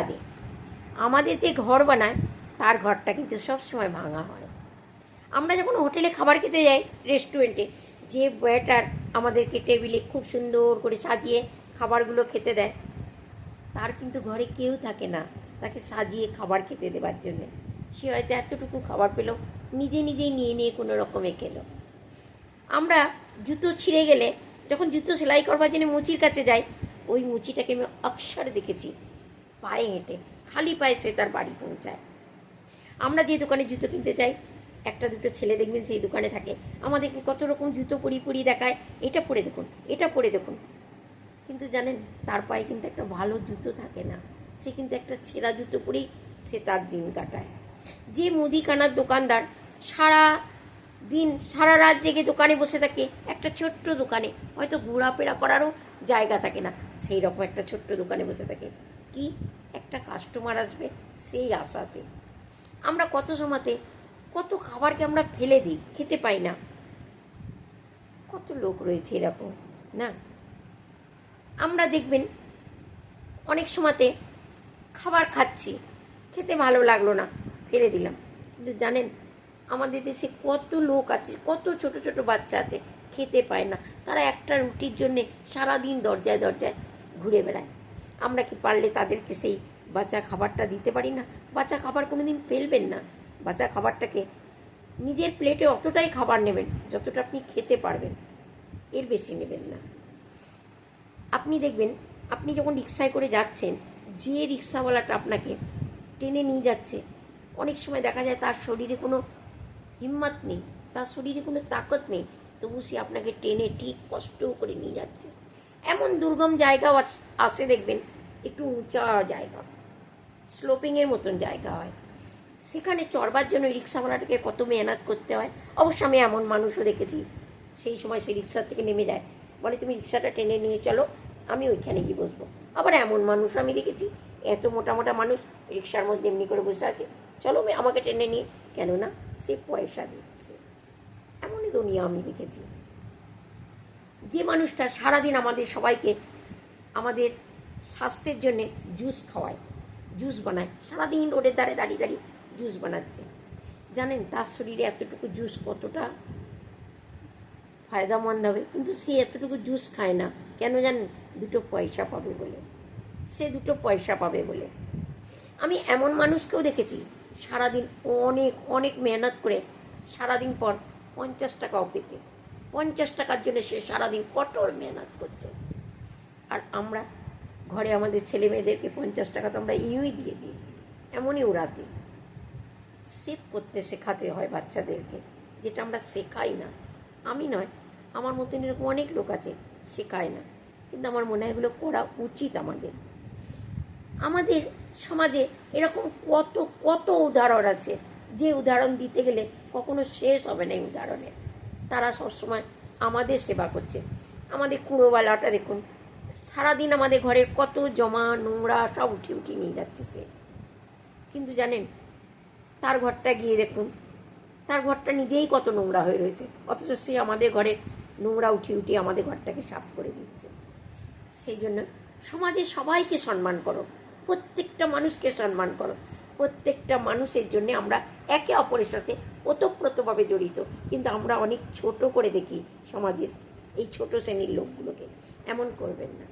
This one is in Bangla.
আগে আমাদের যে ঘর বানায় তার ঘরটা কিন্তু সবসময় ভাঙা হয়। আমরা যখন হোটেলে খাবার খেতে যাই, রেস্টুরেন্টে, যে ওয়েটার আমাদেরকে টেবিলে খুব সুন্দর করে সাজিয়ে খাবারগুলো খেতে দেয়, তার কিন্তু ঘরে কেউ থাকে না তাকে সাজিয়ে খাবার খেতে দেওয়ার জন্যে। সে হয়তো এতটুকু খাবার পেল, নিজে নিজেই নিয়ে নিয়ে কোনো রকমে খেলো। আমরা জুতো ছিঁড়ে গেলে যখন জুতো সেলাই করবার জন্য মুচির কাছে যাই, ওই মুচিটাকে আমি অক্ষর দেখেছি পায়ে হেঁটে, খালি পায়ে সে তার বাড়ি পৌঁছায়। আমরা যে দোকানে জুতো কিনতে যাই, একটা দুটো ছেলে দেখবেন সেই দোকানে থাকে, আমাদেরকে কত রকম জুতো পরিয়ে দেখায়, এটা পরে দেখুন, এটা পরে দেখুন। কিন্তু জানেন, তার পায়ে কিন্তু একটা ভালো জুতো থাকে না, সে কিন্তু একটা ছেঁড়া জুতো পরেই সে তার দিন কাটায়। যে মুদিখানার দোকানদার সারা দিন সারা রাত জেগে দোকানে বসে থাকে, একটা ছোট্ট দোকানে হয়তো ঘোরাফেরা করারও জায়গা থাকে না, সেই রকম একটা ছোট্ট দোকানে বসে থাকে, কি একটা কাস্টমার আসবে সেই আশাতে। আমরা কত সময়তে কত খাবারকে আমরা ফেলে দিই, খেতে পাই না। কত লোক রয়েছে এরকম, না? আমরা দেখবেন অনেক সময়তে খাবার খাচ্ছি, খেতে ভালো লাগলো না, ফেলে দিলাম। কিন্তু জানেন, আমাদের দেশে কত লোক আছে, কত ছোট ছোট বাচ্চা আছে, খেতে পায় না, তারা একটা রুটির জন্যে সারাদিন দরজায় দরজায় ঘুরে বেড়ায়। আমরা কি পারলে তাদেরকে সেই বাঁচা খাবারটা দিতে পারি না? বাঁচা খাবার কোনো দিন ফেলবেন না। বাঁচা খাবারটাকে নিজের প্লেটে অতটাই খাবার নেবেন যতটা আপনি খেতে পারবেন, এর বেশি নেবেন না। আপনি দেখবেন, আপনি যখন রিক্সায় করে যাচ্ছেন, যে রিক্সাওয়ালাটা আপনাকে টেনে নিয়ে যাচ্ছে, অনেক সময় দেখা যায় তার শরীরে কোনো হিম্মত নেই, তার শরীরে কোনো তাকত নেই, তবু সে আপনাকে টেনে ঠিক কষ্ট করে নিয়ে যাচ্ছে। এমন দুর্গম জায়গাও আসে দেখবেন, একটু উঁচা জায়গা, স্লোপিংয়ের মতন জায়গা হয়, সেখানে চড়বার জন্য রিক্সাওয়ালাটাকে কত মেহনত করতে হয়। অবশ্য আমি এমন মানুষও দেখেছি, সেই সময় সে রিক্সার থেকে নেমে যায়, বলে তুমি রিক্সাটা টেনে নিয়ে চলো, আমি ওইখানে গিয়ে বসবো। আবার এমন মানুষও আমি দেখেছি, এত মোটা মোটা মানুষ রিক্সার মধ্যে এমনি করে বসে আছে, চলো আমাকে টেনে নিয়ে, কেননা সে পয়সা দিচ্ছে। এমনই দুনিয়া আমি দেখেছি। যে মানুষটা সারাদিন আমাদের সবাইকে আমাদের স্বাস্থ্যের জন্যে জুস খাওয়ায়, জুস বানায়, সারাদিন রোডের ধারে দাঁড়িয়ে দাঁড়িয়ে জুস বানাচ্ছে, জানেন তার শরীরে এতটুকু জুস কতটা ফায়দামন্দ হবে, কিন্তু সে এতটুকু জুস খায় না, কেন জানেন? দুটো পয়সা পাবে বলে, সে দুটো পয়সা পাবে বলে। আমি এমন মানুষকেও দেখেছি সারাদিন অনেক অনেক মেহনত করে সারাদিন পর 50 টাকাও পেতে, 50 টাকার জন্য সে সারাদিন কঠোর মেহনত করছে। আর আমরা ঘরে আমাদের ছেলে মেয়েদেরকে 50 টাকা তো আমরা ইউই দিয়ে দিই, এমনই উড়াতে। সেভ করতে শেখাতে হয় বাচ্চাদেরকে, যেটা আমরা শেখাই না। আমি নয়, আমার মতন এরকম অনেক লোক আছে শেখায় না, কিন্তু আমার মনে হয় এগুলো করা উচিত আমাদের। আমাদের সমাজে এরকম কত কত উদাহরণ আছে, যে উদাহরণ দিতে গেলে কখনো শেষ হবে না এই উদাহরণের। তারা সবসময় আমাদের সেবা করছে। আমাদের কুঁড়োওয়ালাটা দেখুন, সারাদিন আমাদের ঘরের কত জমা নোংরা সব উঠিয়ে নিয়ে যাচ্ছে সে, কিন্তু জানেন তার ঘরটা গিয়ে দেখুন, তার ঘরটা নিজেই কত নোংরা হয়ে রয়েছে, অথচ সে আমাদের ঘরের নোংরা উঠিয়ে আমাদের ঘরটাকে সাফ করে দিচ্ছে। সেই জন্য সমাজে সবাইকে সম্মান করো, প্রত্যেকটা মানুষকে সম্মান করো। প্রত্যেকটা মানুষের জন্য আমরা একে অপরের সাথে ওতপ্রোতভাবে জড়িত, কিন্তু আমরা অনেক ছোট করে দেখি সমাজের এই ছোট শ্রেণীর লোকগুলোকে। এমন করবেন না।